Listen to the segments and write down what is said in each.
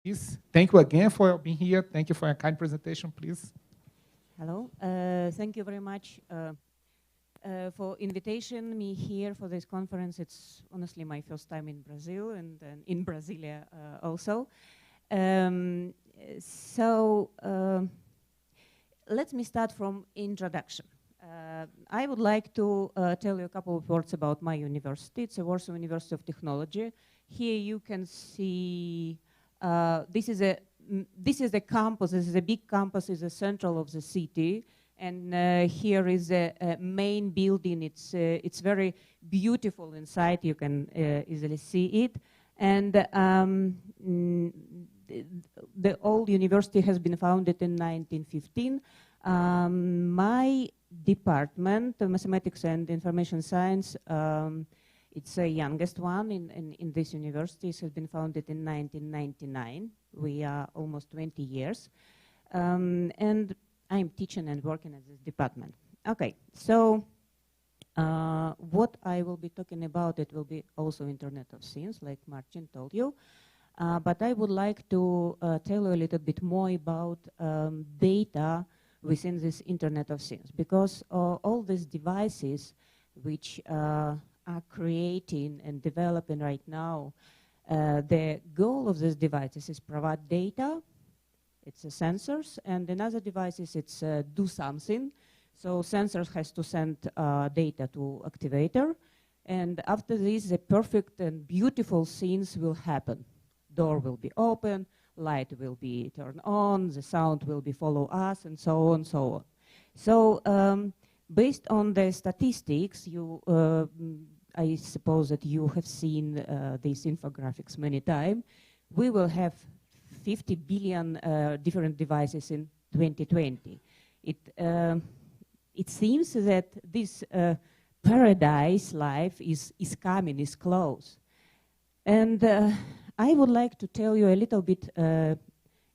Please, thank you again for being here. Thank you for your kind presentation, please. Hello. Thank you very much for invitation me here for this conference. It's honestly my first time in Brazil and in Brasilia also. Let me start from introduction. I would like to tell you a couple of words about my university. It's a Warsaw University of Technology. Here you can see this is the campus. This is a big campus. It's the central of the city, and here is a main building. It's very beautiful inside. You can easily see it, and the old university has been founded in 1915. My department, Mathematics and Information Science, it's the youngest one in this university. It has been founded in 1999. We are almost 20 years. And I'm teaching and working at this department. Okay, so what I will be talking about, it will be also Internet of Things, like Martin told you. But I would like to tell you a little bit more about data within this Internet of Things, because all these devices which are creating and developing right now, the goal of these devices is provide data. It's sensors, and in other devices it's do something. So sensors has to send data to activator, and after this the perfect and beautiful things will happen. Door will be open, light will be turned on, the sound will be follow us, and so on, so on. So based on the statistics, I suppose that you have seen these infographics many times. We will have 50 billion different devices in 2020. It seems that this paradise life is coming, is close. And I would like to tell you a little bit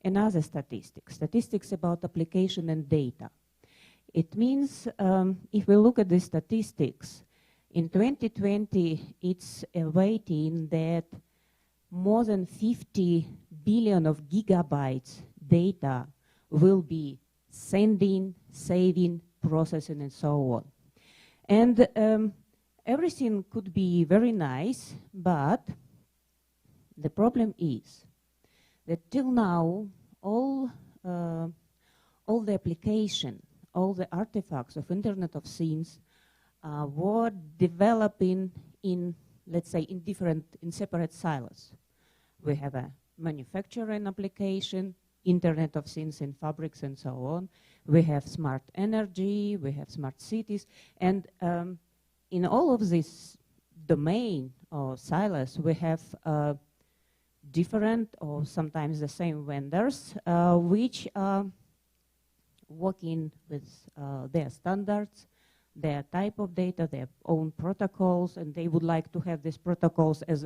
another statistics about application and data. It means if we look at the statistics, in 2020, it's awaiting that more than 50 billion of gigabytes data will be sending, saving, processing, and so on. And everything could be very nice, but the problem is that till now, all the application, all the artifacts of Internet of Things were developing in, let's say, in separate silos. We have a manufacturing application, Internet of Things in fabrics and so on. We have smart energy, we have smart cities, and in all of this domain or silos, we have different or sometimes the same vendors which are working with their standards, their type of data, their own protocols, and they would like to have these protocols as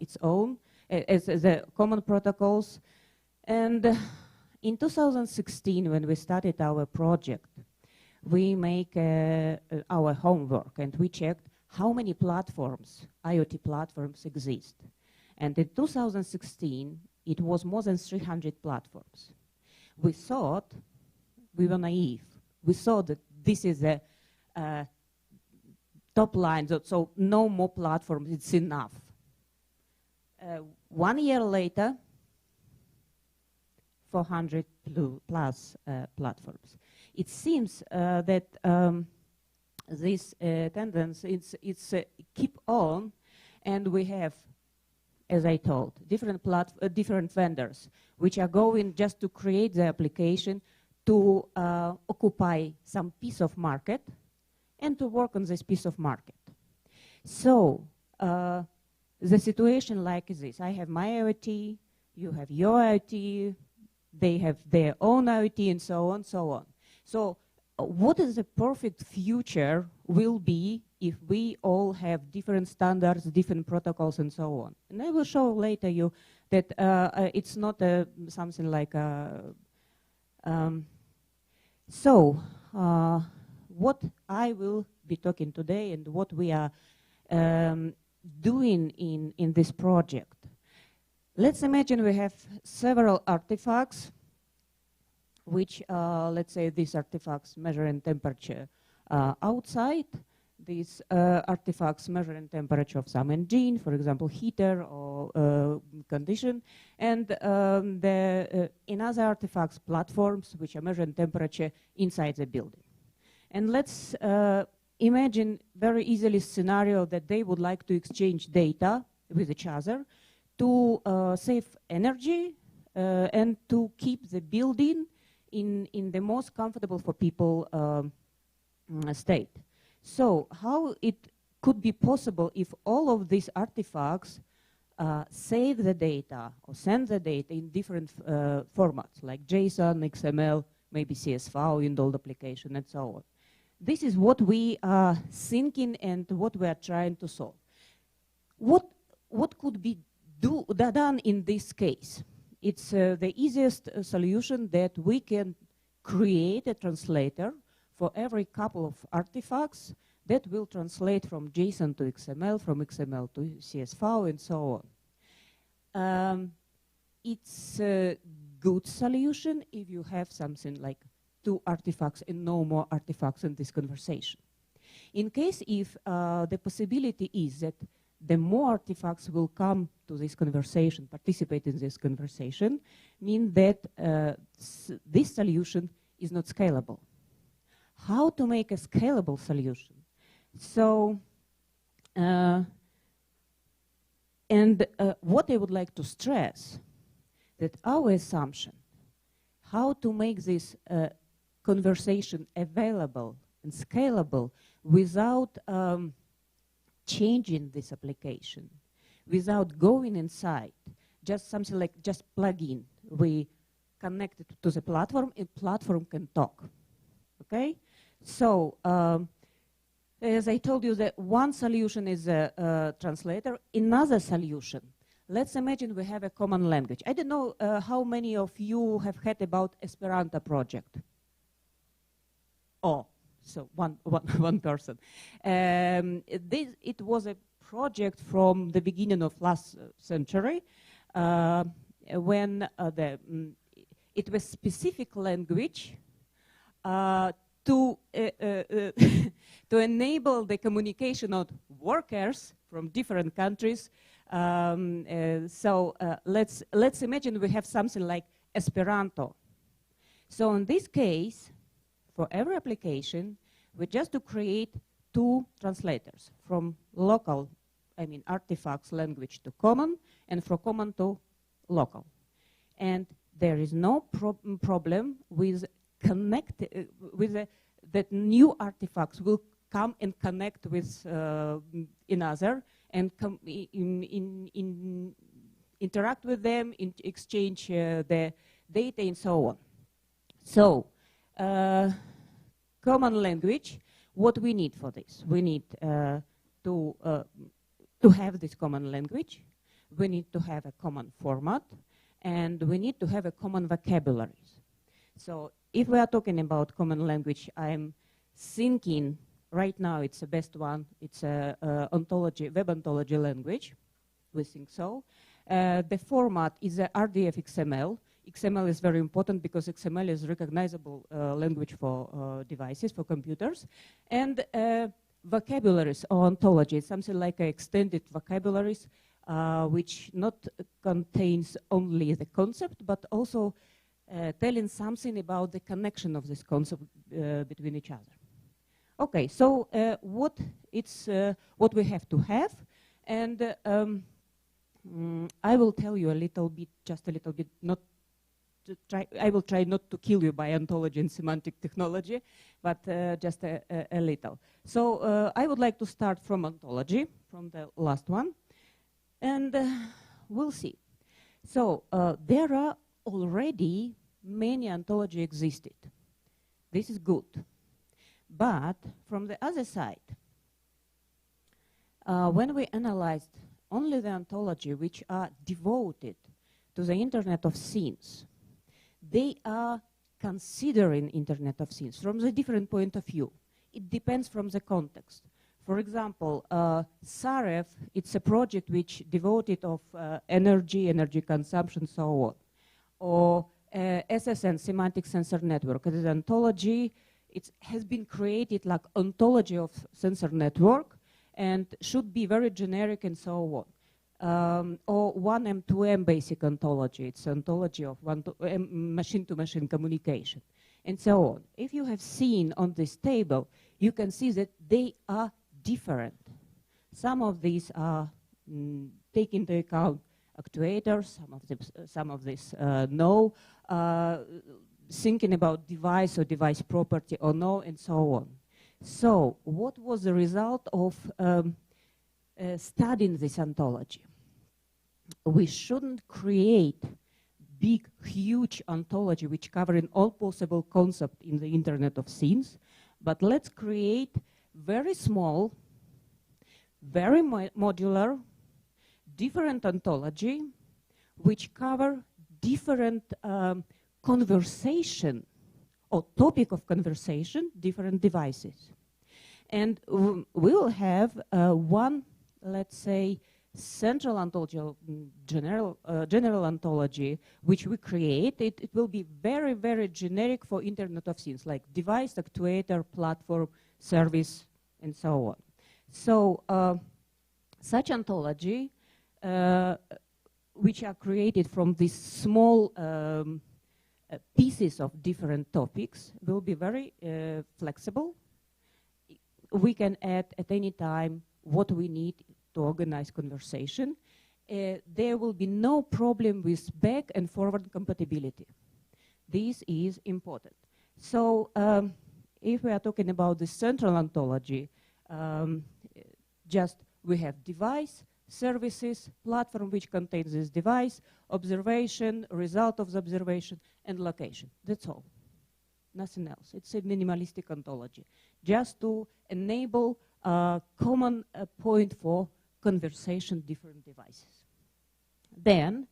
its own, as the common protocols. And in 2016, when we started our project, we make our homework, and we checked how many platforms, IoT platforms, exist. And in 2016, it was more than 300 platforms. We thought, we were naive. We thought that this is a top line, so no more platforms, it's enough. 1 year later, 400 plus platforms. It seems that this tendency, it's keep on, and we have, as I told, different vendors which are going just to create the application to occupy some piece of market and to work on this piece of market. So the situation like this, I have my IoT, you have your IoT, they have their own IoT, and so on, so on. So what is the perfect future will be if we all have different standards, different protocols, and so on. And I will show later you that it's not something like what I will be talking today and what we are doing in this project. Let's imagine we have several artifacts, which, let's say these artifacts measure in temperature outside. These artifacts measure in temperature of some engine, for example, heater or condition. And in other artifacts, platforms, which are measuring temperature inside the building. And let's imagine very easily scenario that they would like to exchange data with each other to save energy and to keep the building in the most comfortable for people state. So how it could be possible if all of these artifacts save the data or send the data in different formats, like JSON, XML, maybe CSV in old application, and so on. This is what we are thinking and what we are trying to solve. What could be done in this case? It's the easiest solution that we can create a translator for every couple of artifacts that will translate from JSON to XML, from XML to CSV, and so on. It's a good solution if you have something like 2 artifacts and no more artifacts in this conversation. In case if the possibility is that the more artifacts will come to this conversation, participate in this conversation, mean that this solution is not scalable. How to make a scalable solution? So, what I would like to stress, that our assumption, how to make this conversation available and scalable without changing this application, without going inside, just something like just plug in. We connect it to the platform, and platform can talk. Okay? So, as I told you, that one solution is a translator. Another solution, let's imagine we have a common language. I don't know how many of you have heard about Esperanto project. Oh, so one person. It was a project from the beginning of last century when it was specific language to enable the communication of workers from different countries. Let's imagine we have something like Esperanto. So in this case, for every application, we just to create 2 translators from local, artifacts language to common, and from common to local. And there is no problem with that new artifacts will come and connect with another and interact with them, exchange the data, and so on. So, common language, what we need for this? We need to have this common language, we need to have a common format, and we need to have a common vocabularies. So if we are talking about common language, I'm thinking right now it's the best one, it's a ontology, web ontology language, we think so. The format is a RDF XML. XML is very important because XML is recognizable language for devices, for computers. And vocabularies or ontologies, something like extended vocabularies, which not contains only the concept, but also telling something about the connection of this concept between each other. Okay, so what we have to have, and I will tell you a little bit, just a little bit, I will try not to kill you by ontology and semantic technology, but just a little. So I would like to start from ontology, from the last one, and we'll see. So there are already many ontology existed. This is good. But from the other side, when we analyzed only the ontology which are devoted to the Internet of Things, they are considering Internet of Things from the different point of view. It depends from the context. For example, SAREF, it's a project which devoted of energy consumption, so on. Or SSN, Semantic Sensor Network, it is ontology. It has been created like ontology of sensor network and should be very generic and so on. Or 1M2M basic ontology, it's ontology of machine-to-machine communication, and so on. If you have seen on this table, you can see that they are different. Some of these are take into account actuators, some of these no, thinking about device or device property or no, and so on. So what was the result of studying this ontology? We shouldn't create big, huge ontology which covering all possible concepts in the Internet of Things, but let's create very small, very modular, different ontology which cover different conversation or topic of conversation, different devices. And we will have one, let's say, central ontology, general ontology, which we create. It will be very, very generic for Internet of Things, like device, actuator, platform, service, and so on. So such ontology, which are created from these small pieces of different topics, will be very flexible. We can add at any time what we need to organize conversation. There will be no problem with back and forward compatibility. This is important. So if we are talking about the central ontology, just we have device, services, platform which contains this device, observation, result of the observation, and location. That's all. Nothing else. It's a minimalistic ontology, just to enable a common point for conversation different devices. Then,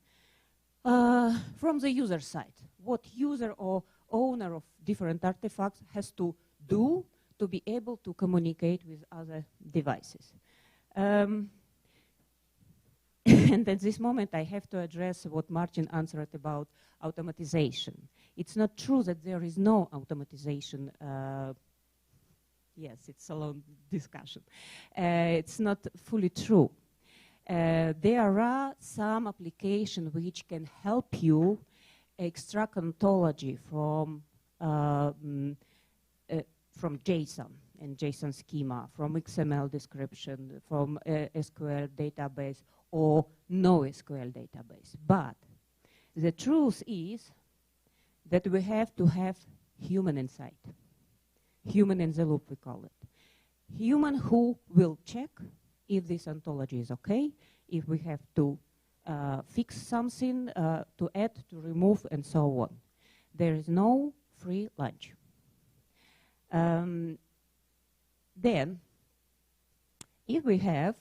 from the user side, what user or owner of different artifacts has to do to be able to communicate with other devices. And at this moment, I have to address what Martin answered about automatization. It's not true that there is no automatization. Yes, it's a long discussion. It's not fully true. There are some applications which can help you extract ontology from JSON and JSON schema, from XML description, from SQL database or no SQL database. But the truth is that we have to have human insight. Human in the loop, we call it. Human who will check if this ontology is okay, if we have to fix something, to add, to remove, and so on. There is no free lunch. Then, if we have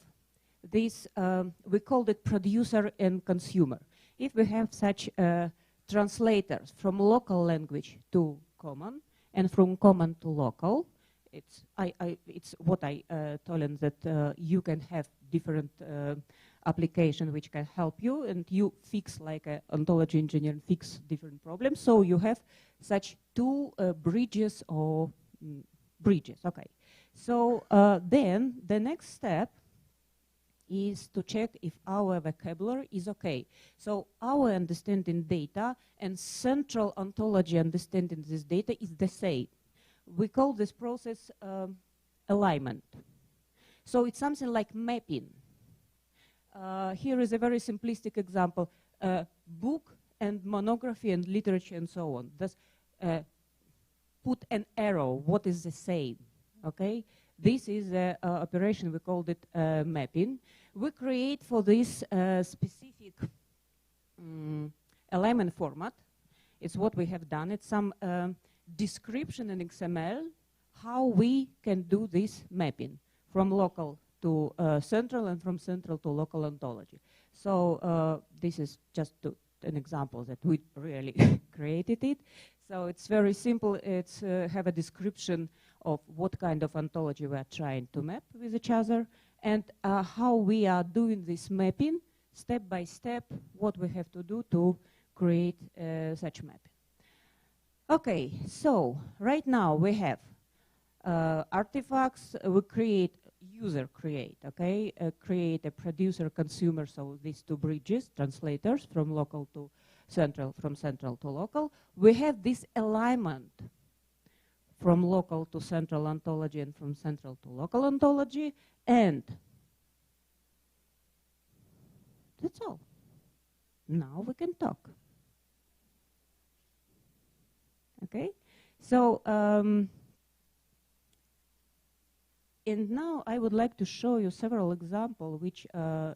this, we call it producer and consumer. If we have such translators from local language to common, and from common to local, it's what I told him, that you can have different application which can help you, and you fix, like an ontology engineer, fix different problems. So you have such two bridges or bridges, okay. So then the next step is to check if our vocabulary is okay. So our understanding data and central ontology understanding this data is the same. We call this process alignment. So it's something like mapping. Here is a very simplistic example. Book and monography and literature and so on. Just put an arrow, what is the same, okay? This is an operation, we called it mapping. We create for this specific alignment format. It's what we have done. It's some description in XML how we can do this mapping from local to central and from central to local ontology. So this is just an example that we really created it. So it's very simple. It's have a description of what kind of ontology we are trying to map with each other, and how we are doing this mapping step by step, what we have to do to create such mapping. Okay, so right now we have artifacts. We create, user create, okay? Create a producer, consumer, so these two bridges, translators from local to central, from central to local. We have this alignment from local to central ontology and from central to local ontology, and that's all. Now we can talk. Okay, so and now I would like to show you several examples which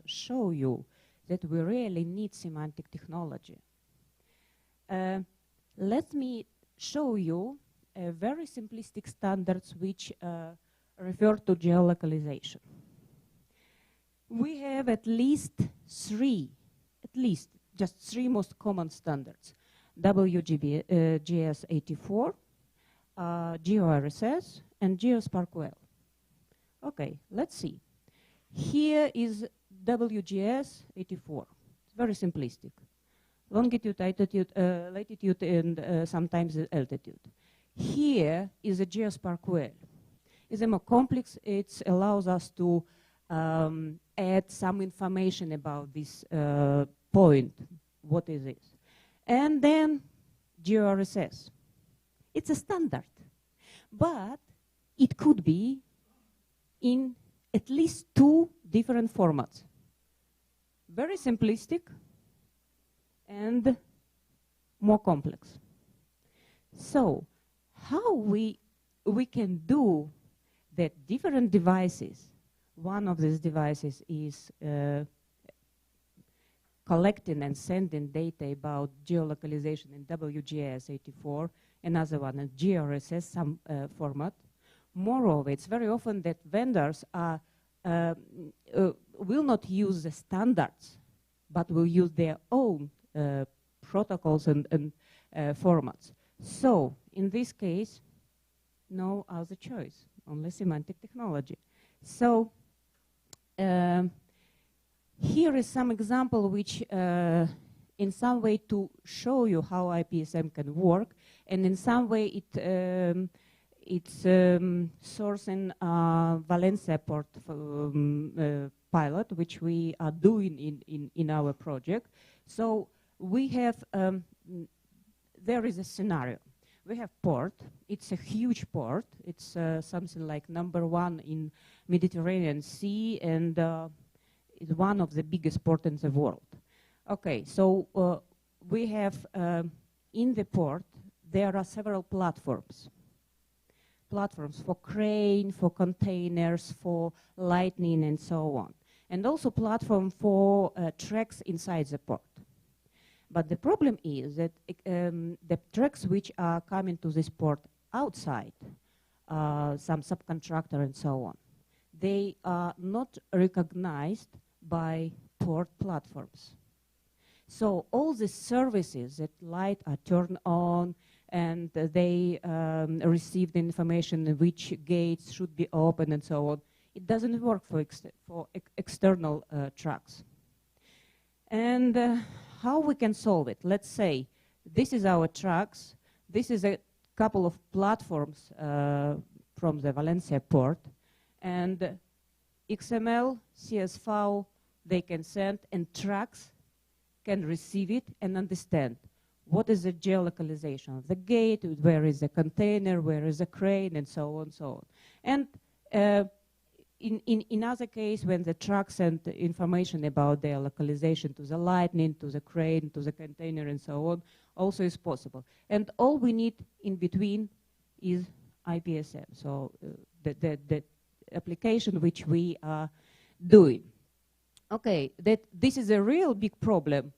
show you that we really need semantic technology. Let me show you very simplistic standards which refer to geolocalization. We have at least just three most common standards: WGS 84, GeoRSS, and GeoSparkWell. Okay, let's see. Here is WGS 84. It's very simplistic. Longitude, altitude, latitude, and sometimes altitude. Here is a GeoSparkWell. It's a more complex. It allows us to add some information about this point. What is it? And then GeoRSS. It's a standard, but it could be in at least two different formats. Very simplistic and more complex. So how we can do that different devices, one of these devices is collecting and sending data about geolocalization in WGS 84, another one in GeoRSS, some format. Moreover, it's very often that vendors will not use the standards, but will use their own protocols and formats. So, in this case, no other choice, only semantic technology. So, here is some example which in some way to show you how IPSM can work, and in some way it's sourcing Valencia port pilot, which we are doing in our project. So we have, there is a scenario. We have port. It's a huge port. It's something like #1 in Mediterranean Sea, and it's one of the biggest ports in the world. Okay, so we have in the port, there are several platforms. Platforms for crane, for containers, for lightning, and so on. And also platform for tracks inside the port. But the problem is that the tracks which are coming to this port outside, some subcontractor and so on, they are not recognized by port platforms. So all the services that light are turned on, and they receive the information which gates should be open and so on, it doesn't work for external trucks. And how we can solve it? Let's say this is our trucks. This is a couple of platforms from the Valencia port, and XML, CSV, they can send, and trucks can receive it and understand what is the geolocalization of the gate, where is the container, where is the crane, and so on, so on. And in other case, when the truck send information about their localization to the lightning, to the crane, to the container, and so on, also is possible. And all we need in between is IPSM, so the application which we are doing. Okay, this is a real big problem.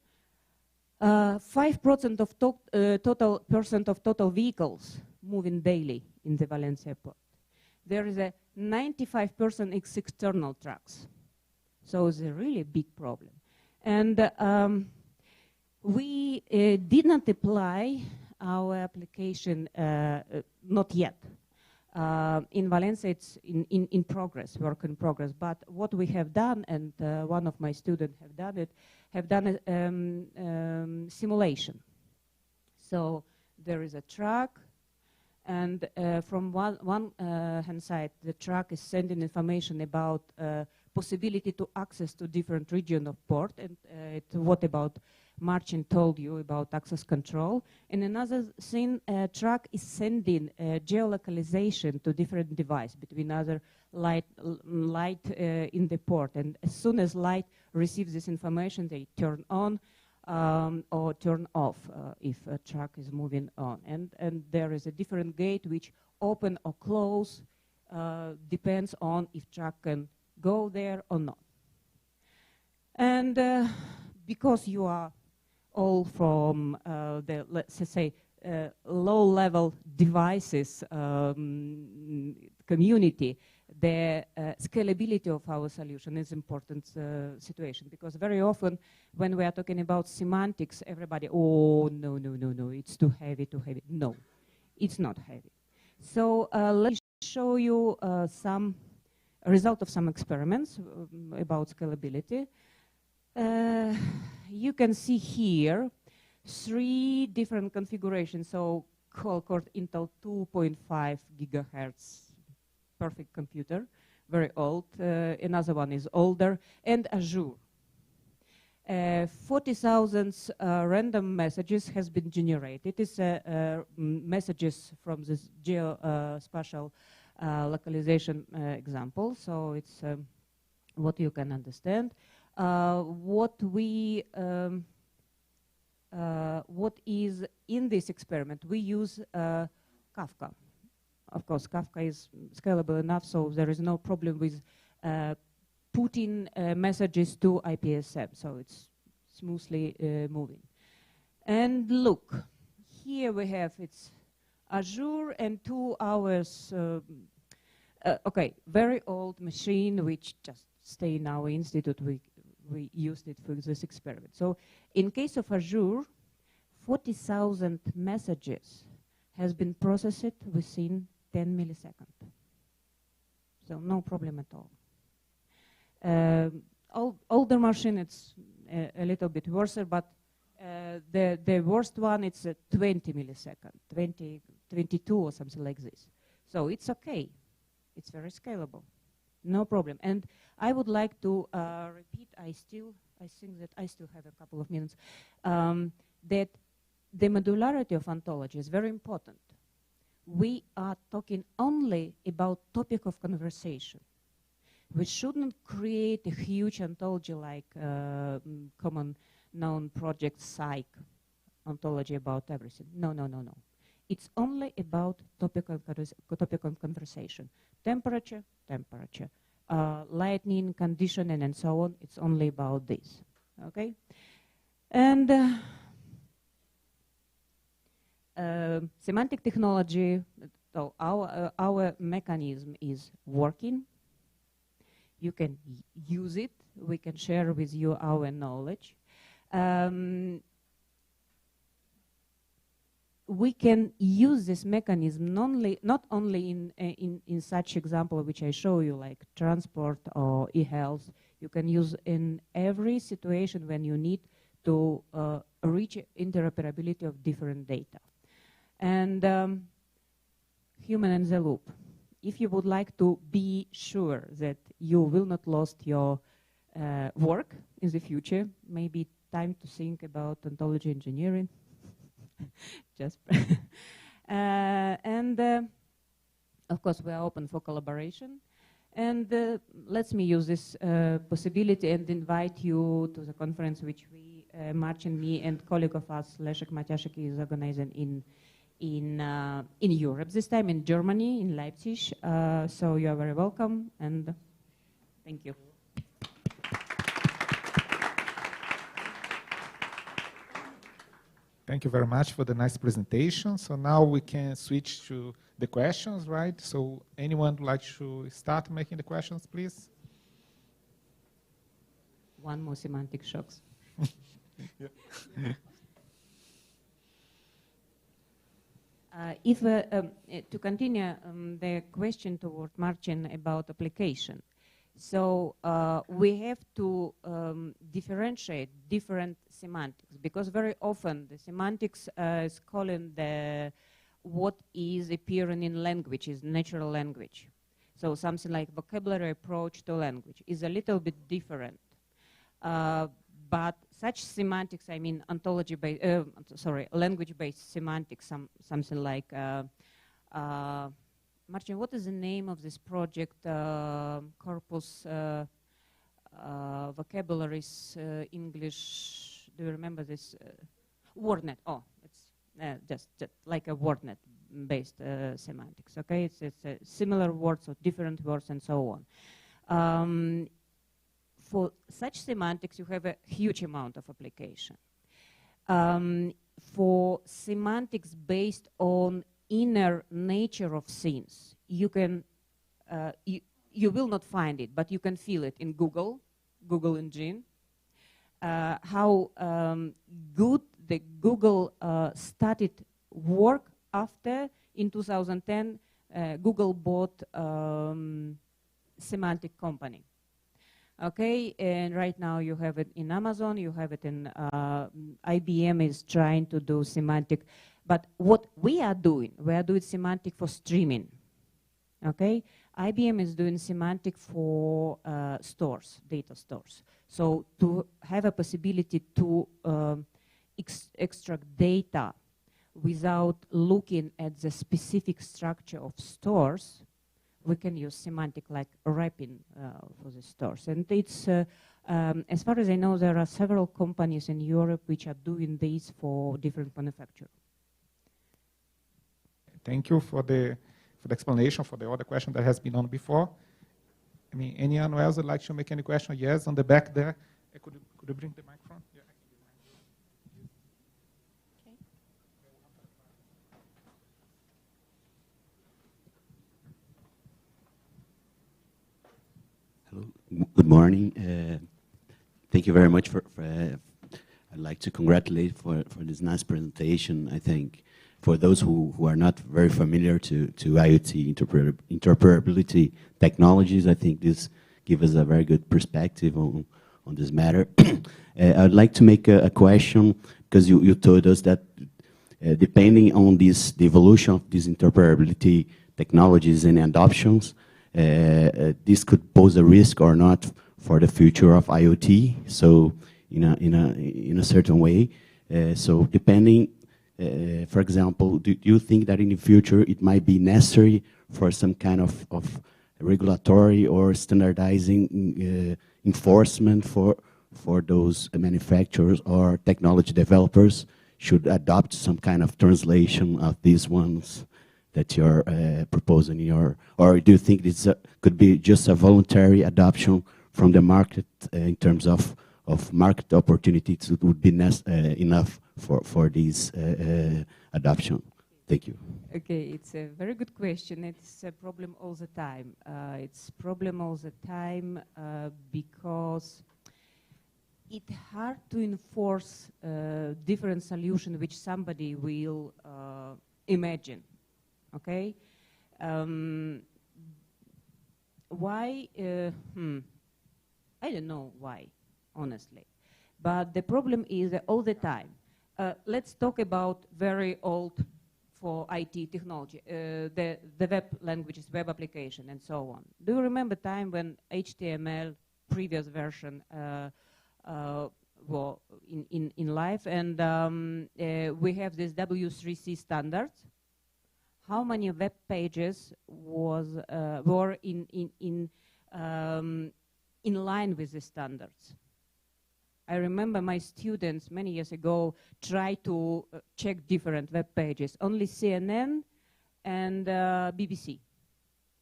5% of total vehicles moving daily in the Valencia port. There is a 95% external trucks. So it's a really big problem. And we did not apply our application, not yet, In Valencia, it's in progress, work in progress. But what we have done, and one of my students have done a simulation. So there is a truck, and from one hand side, the truck is sending information about possibility to access to different region of port, and what about Marcin told you about access control. And another thing, truck is sending geolocalization to different device between other light in the port. And as soon as light receives this information, they turn on or turn off if a truck is moving on. And there is a different gate which open or close depends on if truck can go there or not. And because you are all from the, let's say, low-level devices community, the scalability of our solution is important situation, because very often when we are talking about semantics, everybody, oh, no, it's too heavy. No, it's not heavy. So let me show you some result of some experiments about scalability. You can see here 3 different configurations. So quad-core Intel 2.5 gigahertz, perfect computer, very old. Another one is older, and Azure. 40,000 random messages has been generated. It is messages from this geospatial localization example. So it's what you can understand. What is in this experiment? We use Kafka. Of course, Kafka is scalable enough, so there is no problem with putting messages to IPSM, so it's smoothly moving. And look, here we have it's Azure and 2 hours. Okay, very old machine which just stay in our institute. We used it for this experiment. So in case of Azure, 40,000 messages has been processed within 10 milliseconds. So no problem at all. Older machine, it's a little bit worse, but the worst one, it's 20 milliseconds, 22 or something like this. So it's okay. It's very scalable. No problem. And I would like to repeat, I think that I still have a couple of minutes, that the modularity of ontology is very important. We are talking only about topic of conversation. We shouldn't create a huge ontology like common known project psych ontology about everything. No. It's only about topic of conversation. Temperature, lightning, conditioning, and so on. It's only about this, okay? And semantic technology, so our mechanism is working. You can use it. We can share with you our knowledge. We can use this mechanism not only in such example which I show you, like transport or e-health. You can use in every situation when you need to reach interoperability of different data. And human in the loop. If you would like to be sure that you will not lose your work in the future, maybe time to think about ontology engineering. Just and of course we are open for collaboration, and let me use this possibility and invite you to the conference which we Marcin, me, and colleague of us Leszek Matyaszek is organizing in Europe, this time in Germany, in Leipzig. So you are very welcome, and thank you. Thank you very much for the nice presentation. So now we can switch to the questions, right? So anyone would like to start making the questions, please? One more semantic shocks. To continue the question toward Marcin about application, so we have to differentiate different semantics, because very often the semantics is calling what is appearing in language is natural language. So something like vocabulary approach to language is a little bit different. But such semantics, I mean language-based semantics, something like, Marcin, what is the name of this project, Corpus Vocabularies English, do you remember this? WordNet, oh, it's just like a WordNet-based semantics, okay? It's similar words or different words and so on. For such semantics, you have a huge amount of application. For semantics based on inner nature of things, you can, you will not find it, but you can feel it in Google engine. How good the Google started work after, in 2010, Google bought semantic company. Okay, and right now you have it in Amazon, you have it in, IBM is trying to do semantic, but what we are doing semantic for streaming, okay? IBM is doing semantic for stores, data stores. So to have a possibility to extract data without looking at the specific structure of stores, we can use semantic like wrapping for the stores. And it's, as far as I know, there are several companies in Europe which are doing this for different manufacturers. Thank you for the explanation, for the other question that has been on before. I mean, anyone else would like to make any question? Yes, on the back there. Could you bring the microphone? Yeah. Hello. Good morning. Thank you very much for I'd like to congratulate for this nice presentation. I think for those who are not very familiar to IoT interoperability technologies, I think this gives us a very good perspective on this matter. I'd like to make a question, because you told us that depending on the evolution of these interoperability technologies and adoptions, this could pose a risk or not for the future of IoT. So in a certain way. So depending, for example, do you think that in the future it might be necessary for some kind of regulatory or standardizing enforcement for those manufacturers or technology developers should adopt some kind of translation of these ones that you're proposing in your, or do you think this could be just a voluntary adoption from the market in terms of market opportunities that would be enough for this adoption? Thank you. Okay, it's a very good question. It's a problem all the time. It's a problem all the time because it's hard to enforce different solution which somebody will imagine. Okay, why? I don't know why, honestly. But the problem is all the time. Let's talk about very old for IT technology, the web languages, web application, and so on. Do you remember time when HTML previous version were in life, and we have this W3C standards? How many web pages were in line with the standards? I remember my students many years ago tried to check different web pages, only CNN and BBC,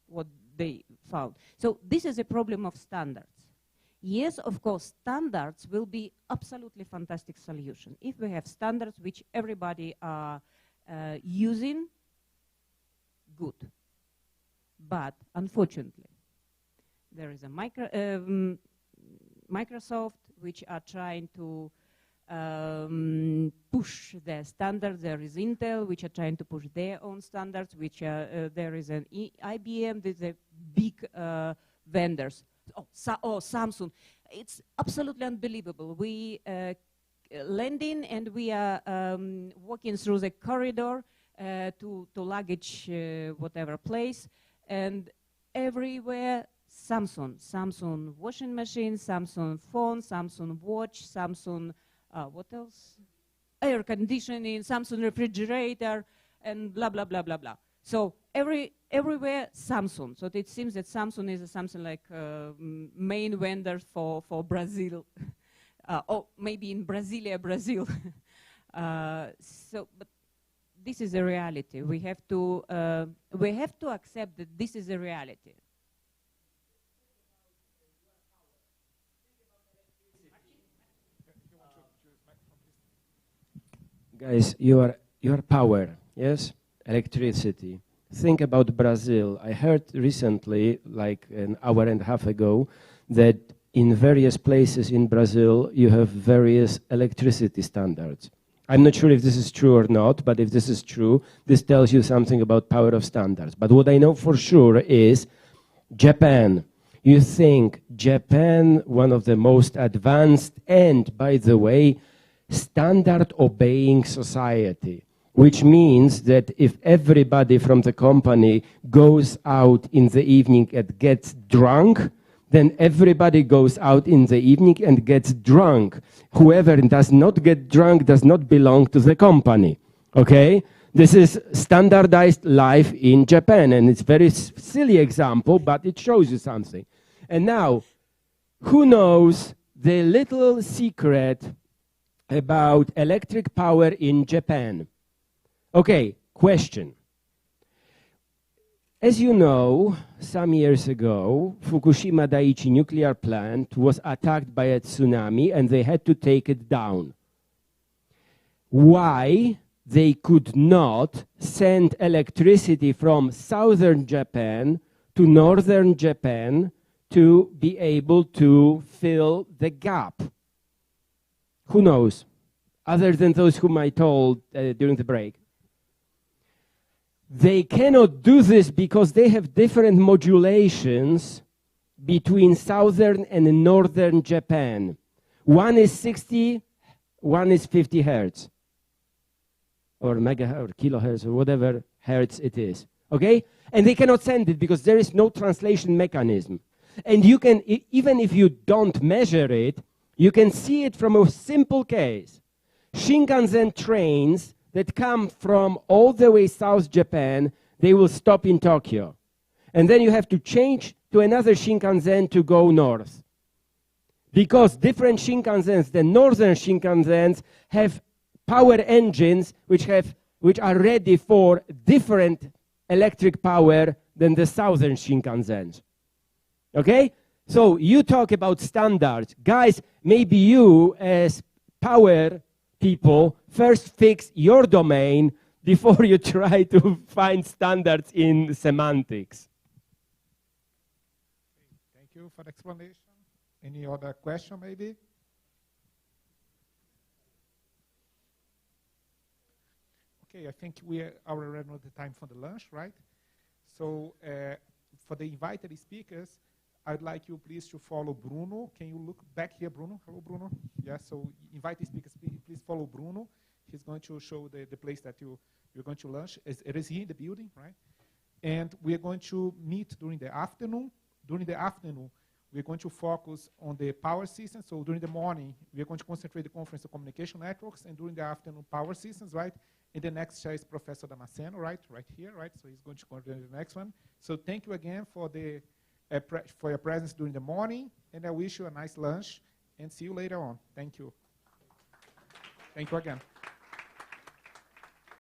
what they found. So this is a problem of standards. Yes, of course, standards will be absolutely fantastic solution. If we have standards which everybody are using, good. But unfortunately, there is a Microsoft which are trying to push their standards. There is Intel, which are trying to push their own standards, which there is an IBM, there's a big vendors. Oh, Samsung. It's absolutely unbelievable. We landing and we are walking through the corridor to luggage whatever place, and everywhere Samsung washing machine, Samsung phone, Samsung watch, Samsung what else? Air conditioning, Samsung refrigerator, and blah blah blah blah blah. So everywhere Samsung. So it seems that Samsung is something like main vendor for Brazil, or maybe in Brasilia, Brazil. But this is a reality. We have to accept that this is a reality. Guys, your power, yes, electricity. Think about Brazil. I heard recently, like an hour and a half ago, that in various places in Brazil you have various electricity standards. I'm not sure if this is true or not, but if this is true, this tells you something about power of standards. But what I know for sure is Japan. You think Japan, one of the most advanced and, by the way, standard-obeying society, which means that if everybody from the company goes out in the evening and gets drunk, then everybody goes out in the evening and gets drunk. Whoever does not get drunk does not belong to the company, okay? This is standardized life in Japan, and it's a very silly example, but it shows you something. And now, who knows the little secret about electric power in Japan? Okay, question. As you know, some years ago, Fukushima Daiichi nuclear plant was attacked by a tsunami and they had to take it down. Why they could not send electricity from southern Japan to northern Japan to be able to fill the gap? Who knows? Other than those whom I told during the break. They cannot do this because they have different modulations between southern and northern Japan. One is 60, one is 50 hertz, or megahertz, or kilohertz, or whatever hertz it is. Okay? And they cannot send it because there is no translation mechanism. And you can, even if you don't measure it, you can see it from a simple case. Shinkansen trains that come from all the way South Japan, they will stop in Tokyo. And then you have to change to another Shinkansen to go north. Because different Shinkansens, the northern Shinkansens, have power engines which are ready for different electric power than the southern Shinkansens. Okay? So you talk about standards. Guys, maybe you as power people first fix your domain before you try to find standards in semantics. Thank you for the explanation. Any other question, maybe? Okay, I think we are already running out of time for the lunch, right? So for the invited speakers, I'd like you please to follow Bruno. Can you look back here, Bruno? Hello, Bruno. Yeah, so invited speakers, please follow Bruno. He's going to show the place that you're going to lunch. It is here in the building, right? And we are going to meet during the afternoon. During the afternoon, we're going to focus on the power systems. So during the morning, we're going to concentrate the conference on communication networks, and during the afternoon, power systems, right? And the next chair is Professor Damasceno, right here, right? So he's going to coordinate the next one. So thank you again for your presence during the morning, and I wish you a nice lunch, and see you later on. Thank you. Thank you again.